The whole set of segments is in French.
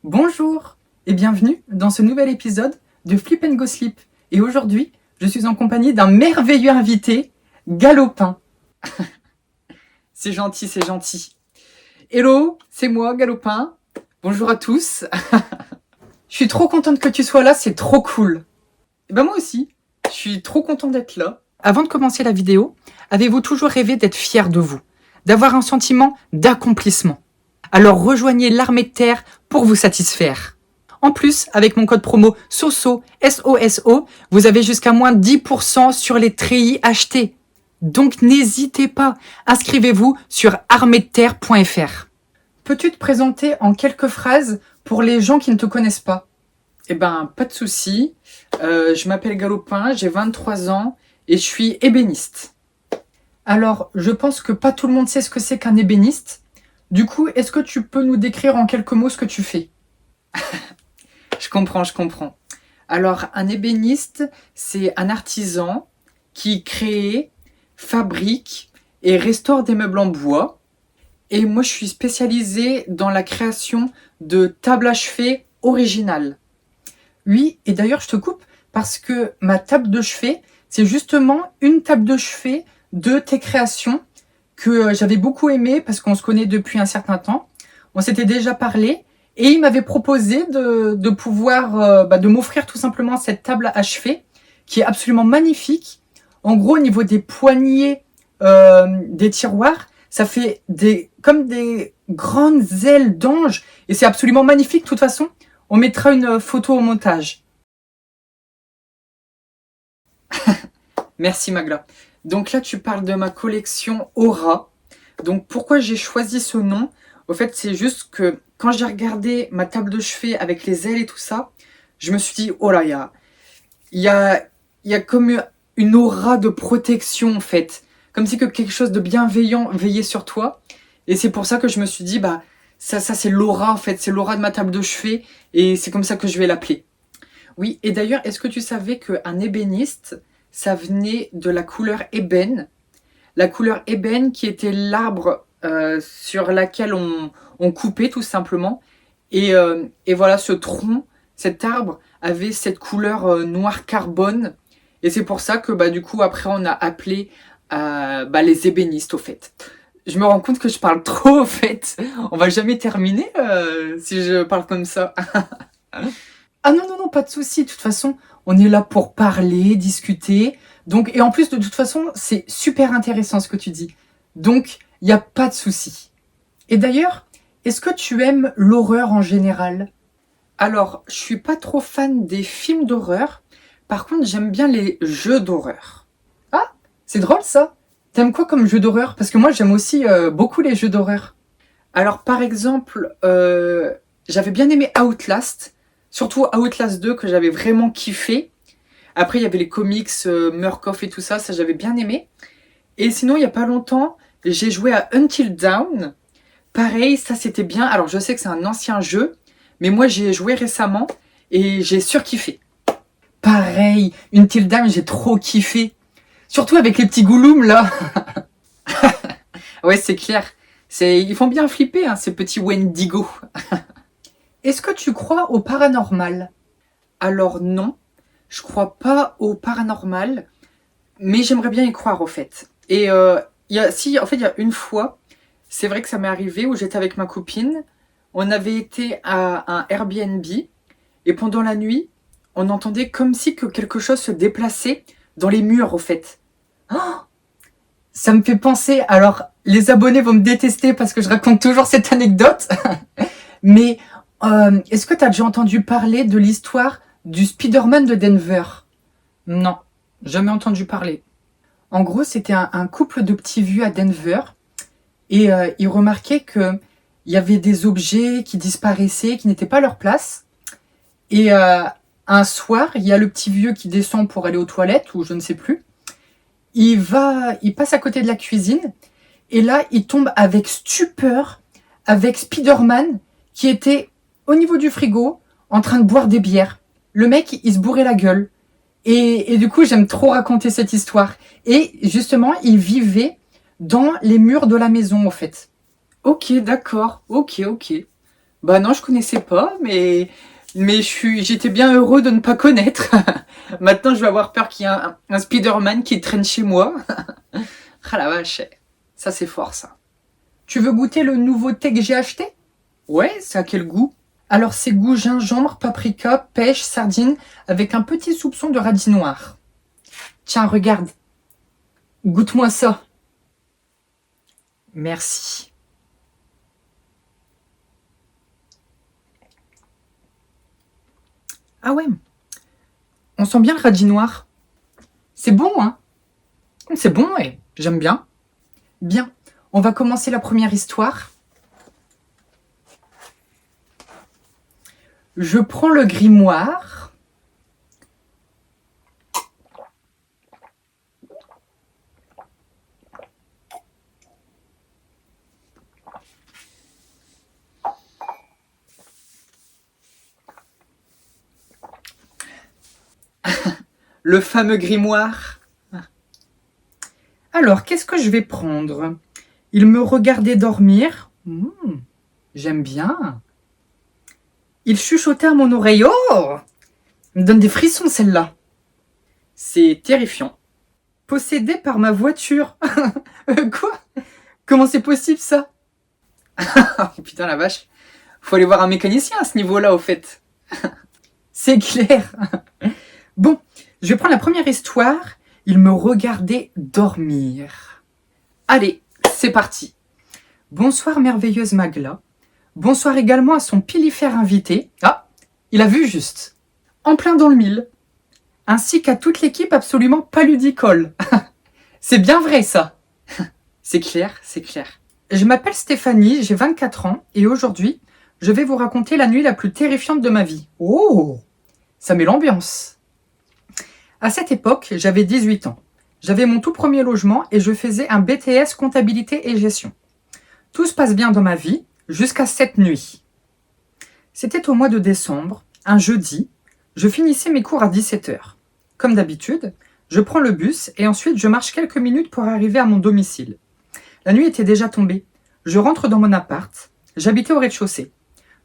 Bonjour et bienvenue dans ce nouvel épisode de Flip and Go Sleep. Et aujourd'hui, je suis en compagnie d'un merveilleux invité, Galopin. C'est gentil, c'est gentil. Hello, c'est moi, Galopin. Bonjour à tous. Je suis trop contente que tu sois là, c'est trop cool. Et ben moi aussi, je suis trop content d'être là. Avant de commencer la vidéo, avez-vous toujours rêvé d'être fier de vous, d'avoir un sentiment d'accomplissement? Alors rejoignez l'armée de terre pour vous satisfaire. En plus, avec mon code promo SOSO, S-O-S-O, vous avez jusqu'à moins 10% sur les treillis achetés. Donc n'hésitez pas, inscrivez-vous sur armeedeterre.fr. Peux-tu te présenter en quelques phrases pour les gens qui ne te connaissent pas? Eh ben, pas de souci. Je m'appelle Galopin, j'ai 23 ans et je suis ébéniste. Alors, je pense que pas tout le monde sait ce que c'est qu'un ébéniste. Du coup, est-ce que tu peux nous décrire en quelques mots ce que tu fais? Je comprends. Alors, un ébéniste, c'est un artisan qui crée, fabrique et restaure des meubles en bois. Et moi, je suis spécialisée dans la création de tables à chevet originales. Oui, et d'ailleurs, je te coupe parce que ma table de chevet, c'est justement une table de chevet de tes créations que j'avais beaucoup aimé parce qu'on se connaît depuis un certain temps. On s'était déjà parlé et il m'avait proposé de pouvoir de m'offrir tout simplement cette table à chevet qui est absolument magnifique. En gros, au niveau des poignées des tiroirs, ça fait comme des grandes ailes d'ange et c'est absolument magnifique. De toute façon, on mettra une photo au montage. Merci Magla. Donc là, tu parles de ma collection Aura. Donc pourquoi j'ai choisi ce nom? Au fait, c'est juste que quand j'ai regardé ma table de chevet avec les ailes et tout ça, je me suis dit, oh là, il y a comme une aura de protection en fait. Comme si que quelque chose de bienveillant veillait sur toi. Et c'est pour ça que je me suis dit, bah ça c'est l'aura en fait, c'est l'aura de ma table de chevet. Et c'est comme ça que je vais l'appeler. Oui, et d'ailleurs, est-ce que tu savais qu'un ébéniste, ça venait de la couleur ébène? La couleur ébène qui était l'arbre sur laquelle on coupait tout simplement. Et voilà, ce tronc, cet arbre avait cette couleur noir carbone. Et c'est pour ça que du coup, après, on a appelé les ébénistes au fait. Je me rends compte que je parle trop au fait. On va jamais terminer si je parle comme ça. Ah non, pas de souci. De toute façon, on est là pour parler, discuter. Donc, et en plus, de toute façon, c'est super intéressant ce que tu dis. Donc, il n'y a pas de souci. Et d'ailleurs, est-ce que tu aimes l'horreur en général? Alors, je suis pas trop fan des films d'horreur. Par contre, j'aime bien les jeux d'horreur. Ah, c'est drôle ça. T'aimes quoi comme jeu d'horreur? Parce que moi, j'aime aussi beaucoup les jeux d'horreur. Alors, par exemple, j'avais bien aimé Outlast. Surtout Outlast 2 que j'avais vraiment kiffé. Après, il y avait les comics, Murkoff et tout ça, ça j'avais bien aimé. Et sinon, il n'y a pas longtemps, j'ai joué à Until Dawn. Pareil, ça c'était bien. Alors, je sais que c'est un ancien jeu, mais moi j'ai joué récemment et j'ai surkiffé. Pareil, Until Dawn, j'ai trop kiffé. Surtout avec les petits goulooms là. Ouais, c'est clair. Ils font bien flipper, hein, ces petits Wendigo. Est-ce que tu crois au paranormal? Alors non. Je crois pas au paranormal, mais j'aimerais bien y croire au fait. Et il y a une fois, c'est vrai que ça m'est arrivé où j'étais avec ma copine, on avait été à un Airbnb et pendant la nuit, on entendait comme si que quelque chose se déplaçait dans les murs au fait. Oh, ça me fait penser, alors les abonnés vont me détester parce que je raconte toujours cette anecdote, mais est-ce que tu as déjà entendu parler de l'histoire du Spider-Man de Denver? Non, jamais entendu parler. En gros, c'était un couple de petits vieux à Denver et ils remarquaient qu'il y avait des objets qui disparaissaient, qui n'étaient pas à leur place. Et un soir, il y a le petit vieux qui descend pour aller aux toilettes ou je ne sais plus. Il passe à côté de la cuisine et là, il tombe avec stupeur avec Spider-Man qui était au niveau du frigo en train de boire des bières. Le mec, il se bourrait la gueule. Et du coup, j'aime trop raconter cette histoire. Et justement, il vivait dans les murs de la maison, en fait. Ok, d'accord. Ok. Bah non, je connaissais pas, mais j'étais bien heureux de ne pas connaître. Maintenant, je vais avoir peur qu'il y ait un Spider-Man qui traîne chez moi. Ah la vache, ça c'est fort ça. Tu veux goûter le nouveau thé que j'ai acheté? Ouais, c'est à quel goût? Alors c'est goût gingembre, paprika, pêche, sardine, avec un petit soupçon de radis noir. Tiens, regarde. Goûte-moi ça. Merci. Ah ouais, on sent bien le radis noir. C'est bon, hein? C'est bon, ouais. J'aime bien. Bien, on va commencer la première histoire. Je prends le grimoire. Le fameux grimoire. Alors, qu'est-ce que je vais prendre? Il me regardait dormir. J'aime bien. Il chuchotait à mon oreille. Oh! Il me donne des frissons, celle-là. C'est terrifiant. Possédé par ma voiture. Quoi? Comment c'est possible, ça? Oh, putain, la vache. Faut aller voir un mécanicien à ce niveau-là, au fait. C'est clair. Bon, je vais prendre la première histoire. Il me regardait dormir. Allez, c'est parti. Bonsoir, merveilleuse Magla. Bonsoir également à son pilifère invité. Ah, il a vu juste. En plein dans le mille. Ainsi qu'à toute l'équipe absolument paludicole. C'est bien vrai, ça. C'est clair, c'est clair. Je m'appelle Stéphanie, j'ai 24 ans, et aujourd'hui, je vais vous raconter la nuit la plus terrifiante de ma vie. Oh, ça met l'ambiance. À cette époque, j'avais 18 ans. J'avais mon tout premier logement et je faisais un BTS comptabilité et gestion. Tout se passe bien dans ma vie, jusqu'à cette nuit. C'était au mois de décembre, un jeudi. Je finissais mes cours à 17h. Comme d'habitude, je prends le bus et ensuite je marche quelques minutes pour arriver à mon domicile. La nuit était déjà tombée. Je rentre dans mon appart. J'habitais au rez-de-chaussée.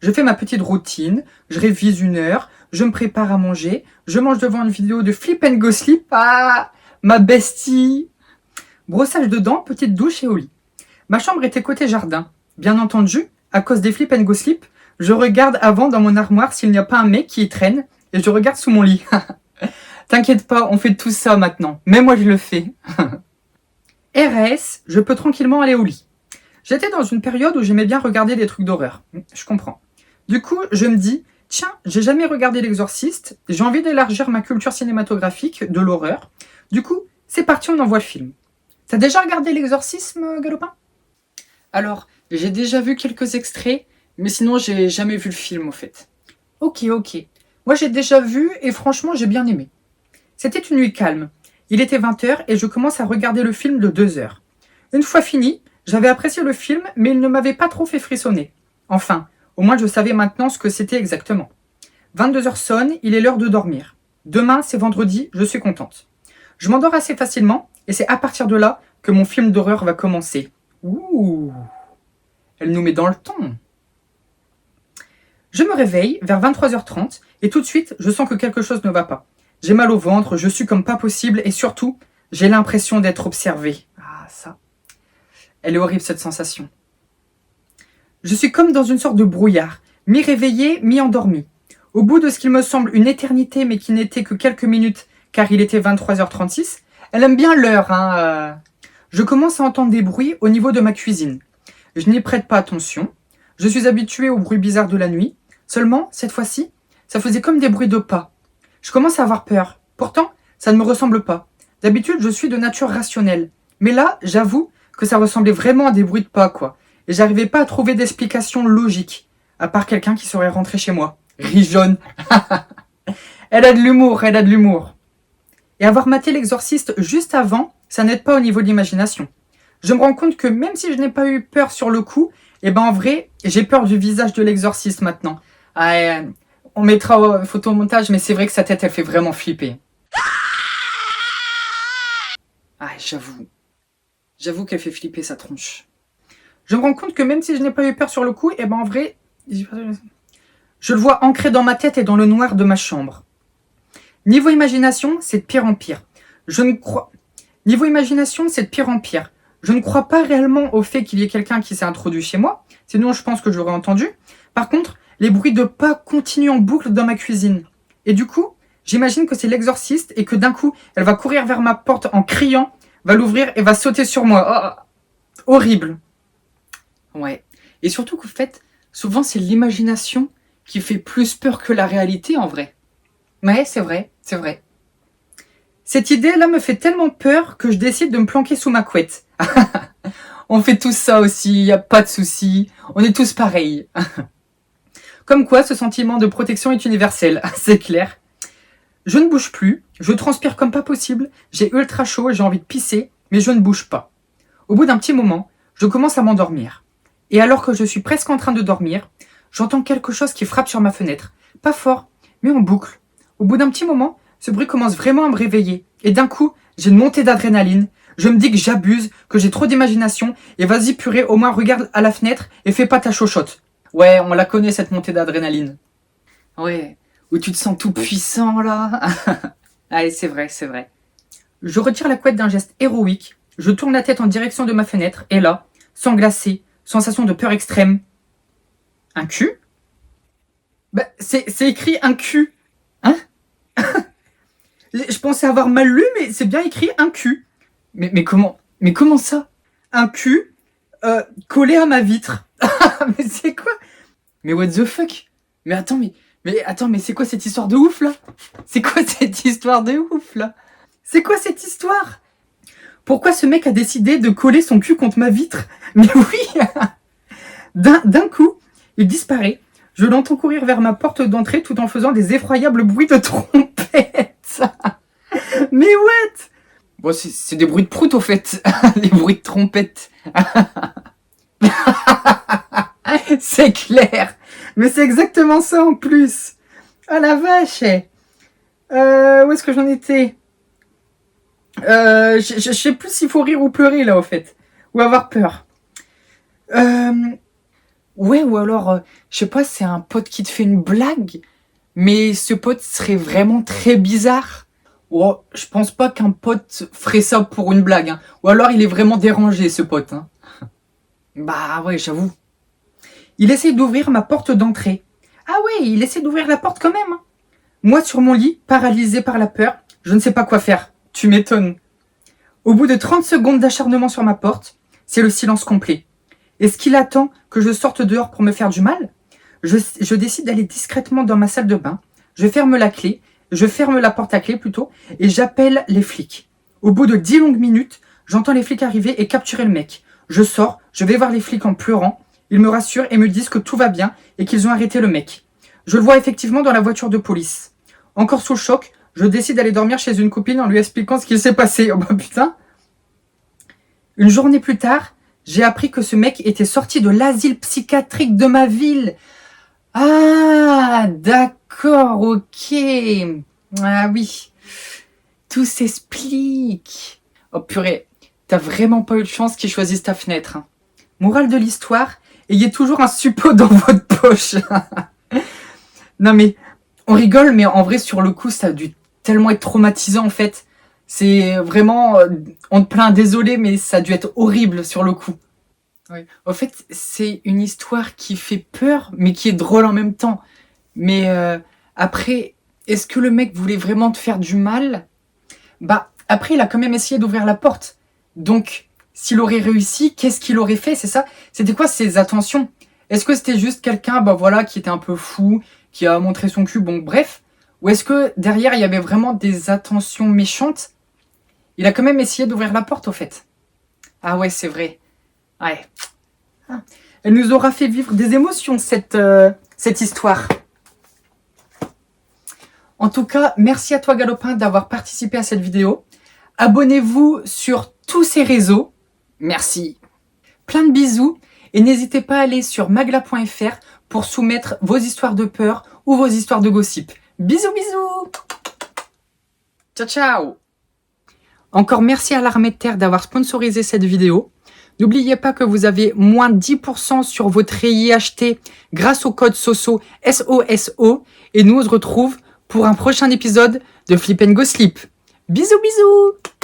Je fais ma petite routine, je révise 1 heure, je me prépare à manger, je mange devant une vidéo de Flip and Go Sleep. Ah, ma bestie! Brossage de dents, petite douche et au lit. Ma chambre était côté jardin. Bien entendu, à cause des Flip and Go Sleep, je regarde avant dans mon armoire s'il n'y a pas un mec qui y traîne et je regarde sous mon lit. T'inquiète pas, on fait tout ça maintenant. Même moi je le fais. RS, je peux tranquillement aller au lit. J'étais dans une période où j'aimais bien regarder des trucs d'horreur. Je comprends. Du coup, je me dis, tiens, j'ai jamais regardé L'Exorciste, j'ai envie d'élargir ma culture cinématographique de l'horreur. Du coup, c'est parti, on envoie le film. T'as déjà regardé L'Exorcisme, Galopin? Alors, j'ai déjà vu quelques extraits, mais sinon j'ai jamais vu le film au fait. Ok. Moi j'ai déjà vu et franchement j'ai bien aimé. C'était une nuit calme. Il était 20h et je commence à regarder le film de 2 heures. Une fois fini, j'avais apprécié le film, mais il ne m'avait pas trop fait frissonner. Enfin, au moins je savais maintenant ce que c'était exactement. 22h sonne, il est l'heure de dormir. Demain, c'est vendredi, je suis contente. Je m'endors assez facilement, et c'est à partir de là que mon film d'horreur va commencer. Ouh, elle nous met dans le ton. Je me réveille vers 23h30, et tout de suite, je sens que quelque chose ne va pas. J'ai mal au ventre, je suis comme pas possible, et surtout, j'ai l'impression d'être observée. Ah, ça. Elle est horrible, cette sensation. Je suis comme dans une sorte de brouillard, mi-réveillée, mi-endormie. Au bout de ce qu'il me semble une éternité, mais qui n'était que quelques minutes, car il était 23h36, elle aime bien l'heure, hein. Je commence à entendre des bruits au niveau de ma cuisine. Je n'y prête pas attention. Je suis habituée aux bruits bizarres de la nuit. Seulement, cette fois-ci, ça faisait comme des bruits de pas. Je commence à avoir peur. Pourtant, ça ne me ressemble pas. D'habitude, je suis de nature rationnelle. Mais là, j'avoue que ça ressemblait vraiment à des bruits de pas, quoi. Et j'arrivais pas à trouver d'explication logique. À part quelqu'un qui serait rentré chez moi. Rigeonne. Elle a de l'humour, elle a de l'humour. Et avoir maté L'Exorciste juste avant, ça n'aide pas au niveau de l'imagination. Je me rends compte que même si je n'ai pas eu peur sur le coup, eh ben en vrai, j'ai peur du visage de l'exorciste maintenant. Ah, on mettra photo au montage, mais c'est vrai que sa tête, elle fait vraiment flipper. Ah, j'avoue. J'avoue qu'elle fait flipper sa tronche. Je me rends compte que même si je n'ai pas eu peur sur le coup, eh ben en vrai, Je le vois ancré dans ma tête et dans le noir de ma chambre. Niveau imagination, c'est de pire en pire. Niveau imagination, c'est de pire en pire. Je ne crois pas réellement au fait qu'il y ait quelqu'un qui s'est introduit chez moi. Sinon, je pense que j'aurais entendu. Par contre, les bruits de pas continuent en boucle dans ma cuisine. Et du coup, j'imagine que c'est l'exorciste et que d'un coup, elle va courir vers ma porte en criant, va l'ouvrir et va sauter sur moi. Oh, horrible. Ouais. Et surtout qu'en fait, souvent, c'est l'imagination qui fait plus peur que la réalité en vrai. Ouais, c'est vrai, c'est vrai. Cette idée-là me fait tellement peur que je décide de me planquer sous ma couette. On fait tous ça aussi, y a pas de souci. On est tous pareils. Comme quoi, ce sentiment de protection est universel, c'est clair. Je ne bouge plus, je transpire comme pas possible, j'ai ultra chaud et j'ai envie de pisser, mais je ne bouge pas. Au bout d'un petit moment, je commence à m'endormir. Et alors que je suis presque en train de dormir, j'entends quelque chose qui frappe sur ma fenêtre. Pas fort, mais en boucle. Au bout d'un petit moment, ce bruit commence vraiment à me réveiller. Et d'un coup, j'ai une montée d'adrénaline. Je me dis que j'abuse, que j'ai trop d'imagination. Et vas-y purée, au moins regarde à la fenêtre et fais pas ta chochotte. Ouais, on la connaît cette montée d'adrénaline. Ouais, où tu te sens tout puissant là. Allez, c'est vrai, c'est vrai. Je retire la couette d'un geste héroïque. Je tourne la tête en direction de ma fenêtre. Et là, sang glacé, sensation de peur extrême. Un cul? Bah, c'est écrit un cul. Hein? Je pensais avoir mal lu, mais c'est bien écrit un cul. Mais comment ça? Un cul collé à ma vitre. Mais c'est quoi? Mais what the fuck? Mais attends, mais c'est quoi cette histoire de ouf là? C'est quoi cette histoire de ouf là? C'est quoi cette histoire? Pourquoi ce mec a décidé de coller son cul contre ma vitre? Mais oui! D'un coup, il disparaît. Je l'entends courir vers ma porte d'entrée tout en faisant des effroyables bruits de trompette. Mais what? Bon, c'est des bruits de prout au fait. Les bruits de trompette. C'est clair. Mais c'est exactement ça en plus. Ah la vache. Où est-ce que j'en étais? Je sais plus s'il faut rire ou pleurer là au fait. Ou avoir peur. Ouais, ou alors, je sais pas, c'est un pote qui te fait une blague, mais ce pote serait vraiment très bizarre. Oh, je pense pas qu'un pote ferait ça pour une blague, hein. Ou alors il est vraiment dérangé, ce pote, hein. Bah ouais, j'avoue. Il essaie d'ouvrir ma porte d'entrée. Ah ouais, il essaie d'ouvrir la porte quand même, hein. Moi, sur mon lit, paralysé par la peur, je ne sais pas quoi faire. Tu m'étonnes. Au bout de 30 secondes d'acharnement sur ma porte, c'est le silence complet. Est-ce qu'il attend que je sorte dehors pour me faire du mal? Je décide d'aller discrètement dans ma salle de bain. Je ferme la porte à clé plutôt, et j'appelle les flics. Au bout de 10 longues minutes, j'entends les flics arriver et capturer le mec. Je sors, je vais voir les flics en pleurant. Ils me rassurent et me disent que tout va bien et qu'ils ont arrêté le mec. Je le vois effectivement dans la voiture de police. Encore sous le choc, je décide d'aller dormir chez une copine en lui expliquant ce qui s'est passé. Oh bah putain. Une journée plus tard, j'ai appris que ce mec était sorti de l'asile psychiatrique de ma ville. Ah, d'accord, ok. Ah oui, tout s'explique. Oh purée, t'as vraiment pas eu de chance qu'ils choisissent ta fenêtre, hein. Morale de l'histoire, ayez toujours un suppôt dans votre poche. Non mais, on rigole, mais en vrai, sur le coup, ça a dû tellement être traumatisant en fait. C'est vraiment, on te plaint, désolé, mais ça a dû être horrible sur le coup. Ouais. En fait, c'est une histoire qui fait peur, mais qui est drôle en même temps. Mais après, est-ce que le mec voulait vraiment te faire du mal? Bah, après, il a quand même essayé d'ouvrir la porte. Donc, s'il aurait réussi, qu'est-ce qu'il aurait fait? C'est ça? C'était quoi ses intentions? Est-ce que c'était juste quelqu'un, bah voilà, qui était un peu fou, qui a montré son cul, bon, bref? Ou est-ce que derrière, il y avait vraiment des intentions méchantes? Il a quand même essayé d'ouvrir la porte, au fait. Ah ouais, c'est vrai. Ouais. Elle nous aura fait vivre des émotions, cette histoire. En tout cas, merci à toi Galopin d'avoir participé à cette vidéo. Abonnez-vous sur tous ces réseaux. Merci. Plein de bisous. Et n'hésitez pas à aller sur magla.fr pour soumettre vos histoires de peur ou vos histoires de gossip. Bisous, bisous. Ciao, ciao. Encore merci à l'Armée de Terre d'avoir sponsorisé cette vidéo. N'oubliez pas que vous avez moins 10% sur votre treillis acheté grâce au code SOSO, S-O-S-O. Et nous, on se retrouve pour un prochain épisode de Flip and Go Slip. Bisous, bisous!